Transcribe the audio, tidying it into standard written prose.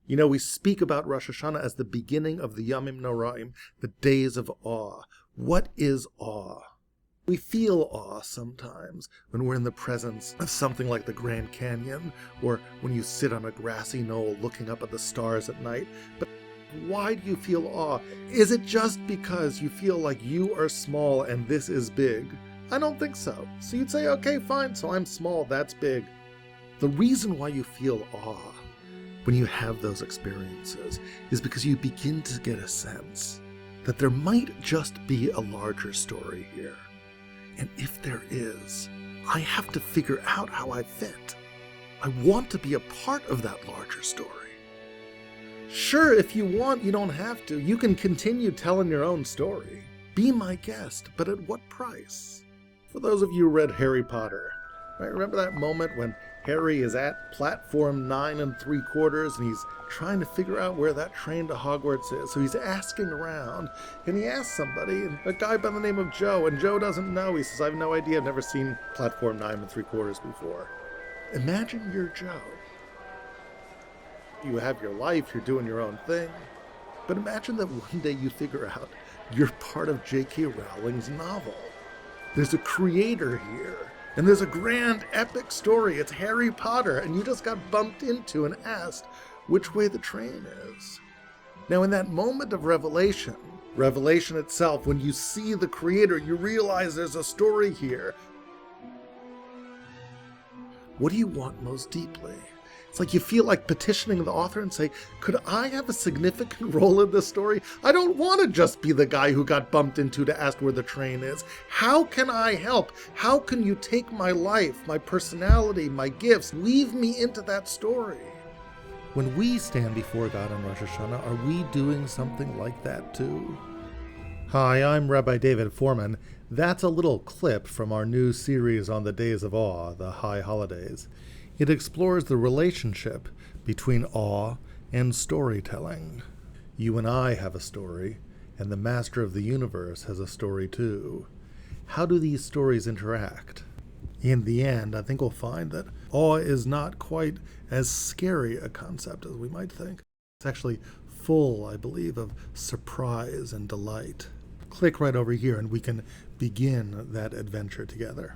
You know, we speak about Rosh Hashanah as the beginning of the Yamim Noraim, the days of awe. What is awe? We feel awe sometimes when we're in the presence of something like the Grand Canyon, or when you sit on a grassy knoll looking up at the stars at night. But why do you feel awe? Is it just because you feel like you are small and this is big? I don't think so. So you'd say, okay, fine, so I'm small, that's big. The reason why you feel awe when you have those experiences is because you begin to get a sense that there might just be a larger story here. And if there is, I have to figure out how I fit. I want to be a part of that larger story. Sure, if you want, you don't have to. You can continue telling your own story. Be my guest, but at what price? For those of you who read Harry Potter, right? Remember that moment when Harry is at platform 9 3/4 and he's trying to figure out where that train to Hogwarts is. So he's asking around, and he asks somebody, and a guy by the name of Joe, and Joe doesn't know. He says, I have no idea, I've never seen platform 9 3/4 before. Imagine you're Joe. You have your life, you're doing your own thing, but imagine that one day you figure out you're part of J.K. Rowling's novel. There's a creator here. And there's a grand epic story. It's Harry Potter, and you just got bumped into and asked which way the train is. Now, in that moment of revelation itself, when you see the creator, you realize there's a story here. What do you want most deeply? It's like you feel like petitioning the author and say, could I have a significant role in this story? I don't want to just be the guy who got bumped into to ask where the train is. How can I help? How can you take my life, my personality, my gifts, weave me into that story? When we stand before God on Rosh Hashanah, are we doing something like that too? Hi, I'm Rabbi David Foreman. That's a little clip from our new series on the Days of Awe, the High Holidays. It explores the relationship between awe and storytelling. You and I have a story, and the Master of the Universe has a story too. How do these stories interact? In the end, I think we'll find that awe is not quite as scary a concept as we might think. It's actually full, I believe, of surprise and delight. Click right over here and we can begin that adventure together.